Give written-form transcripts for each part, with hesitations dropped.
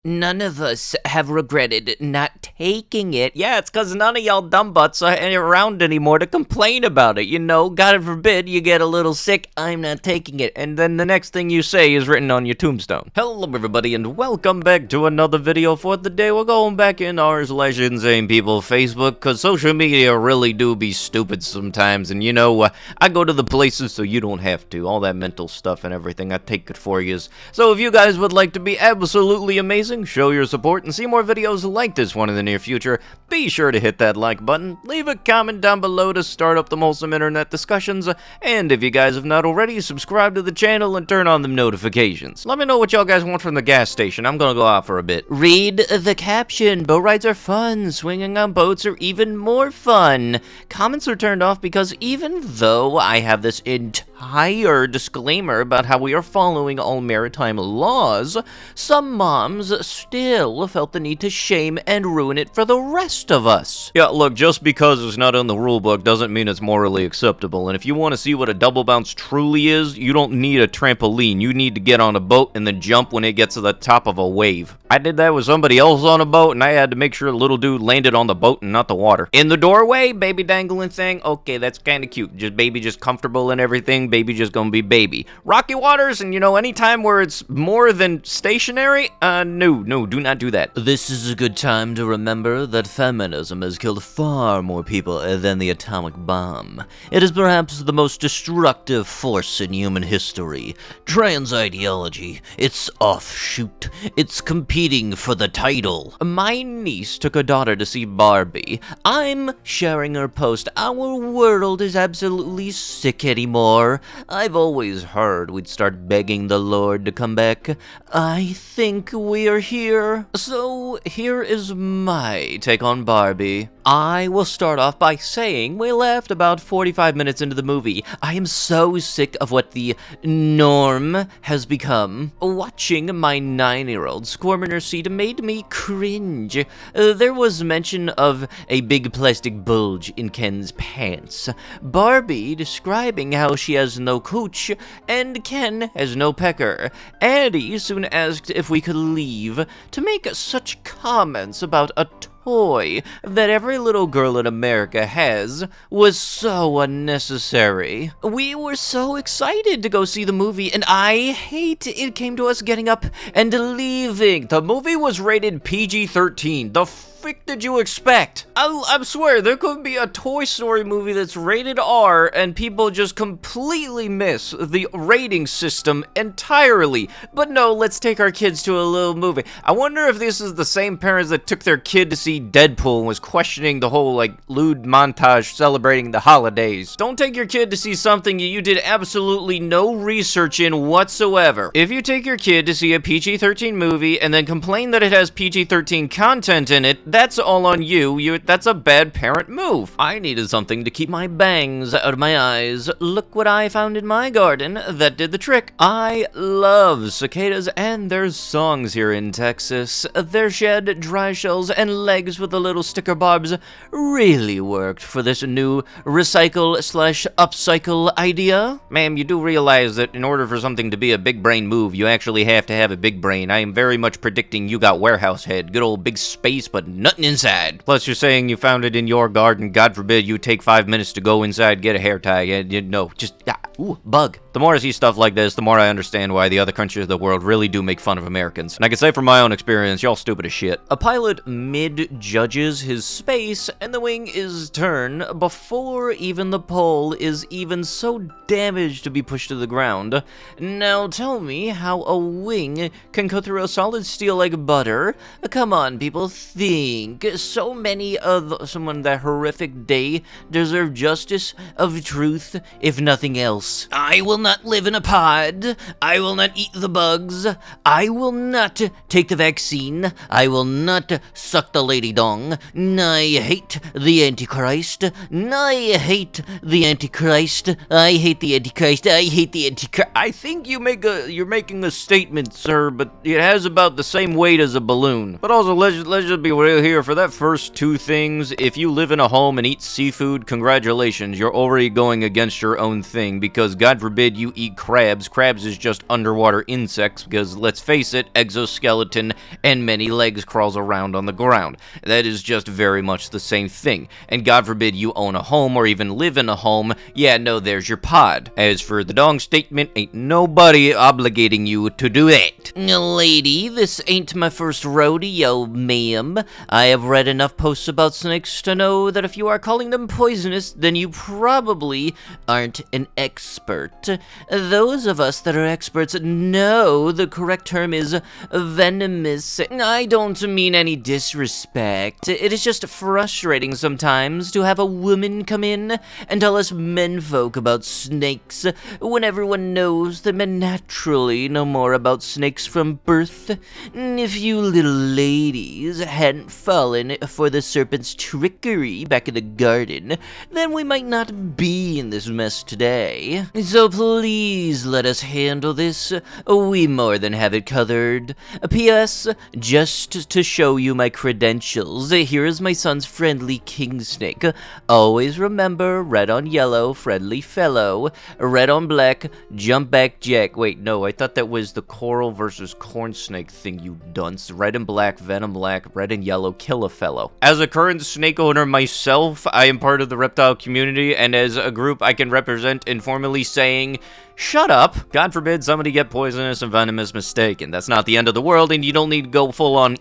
None of us have regretted not taking it. Yeah, it's because none of y'all dumb butts are around anymore to complain about it. You know, God forbid you get a little sick, I'm not taking it. And then the next thing you say is written on your tombstone. Hello, everybody, and welcome back to another video for the day. We're going back in r/insane people Facebook, because social media really do be stupid sometimes. And you know, I go to the places so you don't have to. All that mental stuff and everything, I take it for you. So if you guys would like to be absolutely amazing, show your support, and see more videos like this one in the near future, be sure to hit that like button, leave a comment down below to start up the wholesome internet discussions, and if you guys have not already, subscribe to the channel and turn on the notifications. Let me know what y'all guys want from the gas station. I'm gonna go out for a bit. Read the caption. Boat rides are fun. Swinging on boats are even more fun. Comments are turned off because even though I have this entire disclaimer about how we are following all maritime laws, some moms still felt the need to shame and ruin it for the rest of us. Yeah, look, just because it's not in the rulebook doesn't mean it's morally acceptable, and if you want to see what a double bounce truly is, you don't need a trampoline. You need to get on a boat and then jump when it gets to the top of a wave. I did that with somebody else on a boat, and I had to make sure the little dude landed on the boat and not the water. In the doorway, baby dangling thing, okay, that's kind of cute. Just baby just comfortable and everything, baby just gonna be baby. Rocky waters, and you know, anytime where it's more than stationary, no, do not do that. This is a good time to remember that feminism has killed far more people than the atomic bomb. It is perhaps the most destructive force in human history. Trans ideology, its offshoot, it's competing for the title. My niece took her daughter to see Barbie. I'm sharing her post. Our world is absolutely sick anymore. I've always heard we'd start begging the Lord to come back. I think we are here. So here is my take on Barbie. I will start off by saying we left about 45 minutes into the movie. I am so sick of what the norm has become. Watching my 9-year-old squirm in her seat made me cringe. There was mention of a big plastic bulge in Ken's pants. Barbie describing how she has no cooch, and Ken has no pecker. Addie soon asked if we could leave to make such comments about a toy that every little girl in America has was so unnecessary. We were so excited to go see the movie, and I hate it came to us getting up and leaving. The movie was rated PG-13. The frick did you expect? I swear, there could be a Toy Story movie that's rated R and people just completely miss the rating system entirely. But no, let's take our kids to a little movie. I wonder if this is the same parents that took their kid to see Deadpool and was questioning the whole, like, lewd montage celebrating the holidays. Don't take your kid to see something you did absolutely no research in whatsoever. If you take your kid to see a PG-13 movie and then complain that it has PG-13 content in it, that's all on you. That's a bad parent move. I needed something to keep my bangs out of my eyes. Look what I found in my garden that did the trick. I love cicadas and their songs here in Texas. Their shed, dry shells, and legs with the little sticker barbs really worked for this new recycle/upcycle idea. Ma'am, you do realize that in order for something to be a big brain move, you actually have to have a big brain. I am very much predicting you got warehouse head. Good old big space, but nothing inside. Plus, you're saying you found it in your garden. God forbid you take 5 minutes to go inside, get a hair tie, and you know, just, ooh, bug. The more I see stuff like this, the more I understand why the other countries of the world really do make fun of Americans. And I can say from my own experience, y'all stupid as shit. A pilot mid-judges his space, and the wing is turned before even the pole is even so damaged to be pushed to the ground. Now tell me how a wing can cut through a solid steel like butter. Come on, people, think. So many of someone that horrific day deserve justice of truth, if nothing else. I will not live in a pod. I will not eat the bugs. I will not take the vaccine. I will not suck the lady dong. I hate the Antichrist. I hate the Antichrist. I hate the Antichrist. I hate the Antichrist. I think you're making a statement, sir, but it has about the same weight as a balloon. But also, let's just be real here, for that first two things, if you live in a home and eat seafood, congratulations, you're already going against your own thing, because God forbid you eat crabs. Crabs is just underwater insects, because let's face it, exoskeleton and many legs crawls around on the ground. That is just very much the same thing. And God forbid you own a home or even live in a home, yeah, no, there's your pod. As for the dong statement, ain't nobody obligating you to do that. Lady, this ain't my first rodeo, ma'am. I have read enough posts about snakes to know that if you are calling them poisonous, then you probably aren't an expert. Those of us that are experts know the correct term is venomous. I don't mean any disrespect. It is just frustrating sometimes to have a woman come in and tell us menfolk about snakes when everyone knows that men naturally know more about snakes from birth. If you little ladies hadn't fallen for the serpent's trickery back in the garden, then we might not be in this mess today. So please let us handle this. We more than have it covered. P.S. Just to show you my credentials, here is my son's friendly king snake. Always remember, red on yellow, friendly fellow. Red on black, jump back jack. Wait, no, I thought that was the coral versus corn snake thing, you dunce. Red and black, venom black, red and yellow, kill a fellow. As a current snake owner myself, I am part of the reptile community, and as a group I can represent informally saying, shut up. God forbid somebody get poisonous and venomous mistaken. That's not the end of the world, and you don't need to go full on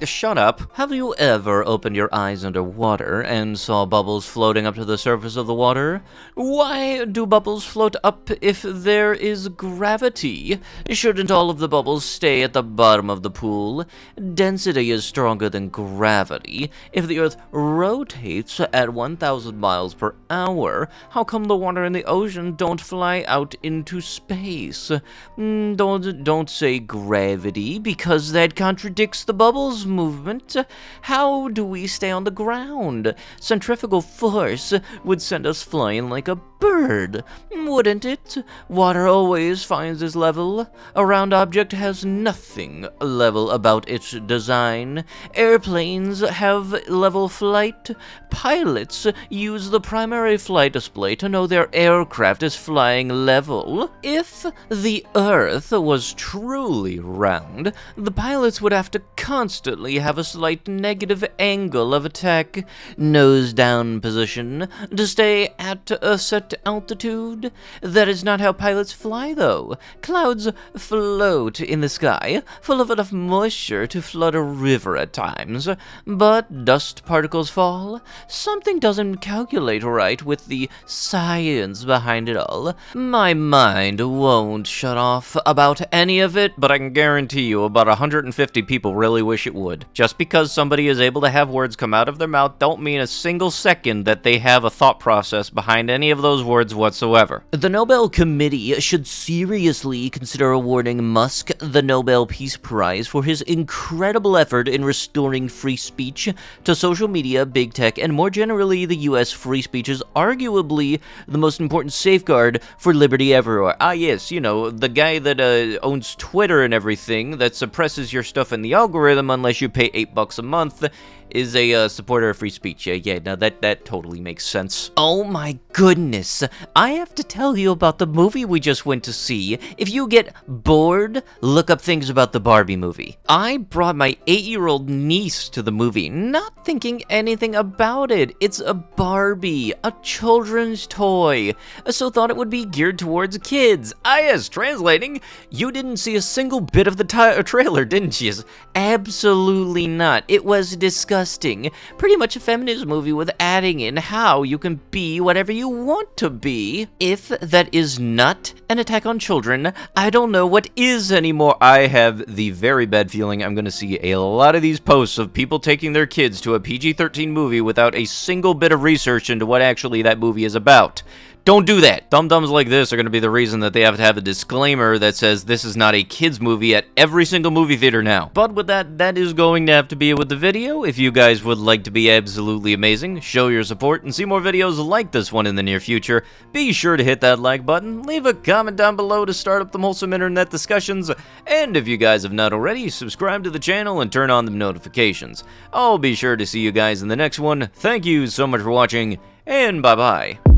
shut up. Have you ever opened your eyes underwater and saw bubbles floating up to the surface of the water? Why do bubbles float up if there is gravity? Shouldn't all of the bubbles stay at the bottom of the pool? Density is stronger than gravity. If the Earth rotates at 1,000 miles per hour, how come the water in the ocean don't fly out into space? Don't say gravity, because that contradicts the bubbles movement. How do we stay on the ground? Centrifugal force would send us flying like a bird, wouldn't it? Water always finds its level. A round object has nothing level about its design. Airplanes have level flight. Pilots use the primary flight display to know their aircraft is flying level. If the Earth was truly round, the pilots would have to constantly have a slight negative angle of attack, nose down position, to stay at a set altitude. That is not how pilots fly, though. Clouds float in the sky, full of enough moisture to flood a river at times, but dust particles fall. Something doesn't calculate right with the science behind it all. My mind won't shut off about any of it, but I can guarantee you about 150 people really wish it would. Just because somebody is able to have words come out of their mouth don't mean a single second that they have a thought process behind any of those words whatsoever. The Nobel Committee should seriously consider awarding Musk the Nobel Peace Prize for his incredible effort in restoring free speech to social media, big tech, and more generally the US. Free speech is arguably the most important safeguard for liberty everywhere. Ah yes, you know, the guy that owns Twitter and everything, that suppresses your stuff in the algorithm unless you pay $8 a month, is a supporter of free speech. Yeah, now that totally makes sense. Oh my goodness, I have to tell you about the movie we just went to see. If you get bored, look up things about the Barbie movie. I brought my 8-year-old niece to the movie, not thinking anything about it. It's a Barbie, a children's toy, so thought it would be geared towards kids. Ah yes, translating, you didn't see a single bit of the trailer, didn't you? Absolutely not. It was disgusting. Pretty much a feminist movie with adding in how you can be whatever you want to be. If that is not an attack on children, I don't know what is anymore. I have the very bad feeling I'm going to see a lot of these posts of people taking their kids to a PG-13 movie without a single bit of research into what actually that movie is about. Don't do that. Dum-dums like this are going to be the reason that they have to have a disclaimer that says this is not a kids movie at every single movie theater now. But with that, that is going to have to be it with the video. If you guys would like to be absolutely amazing, show your support, and see more videos like this one in the near future, be sure to hit that like button, leave a comment down below to start up the wholesome internet discussions, and if you guys have not already, subscribe to the channel and turn on the notifications. I'll be sure to see you guys in the next one. Thank you so much for watching, and bye-bye.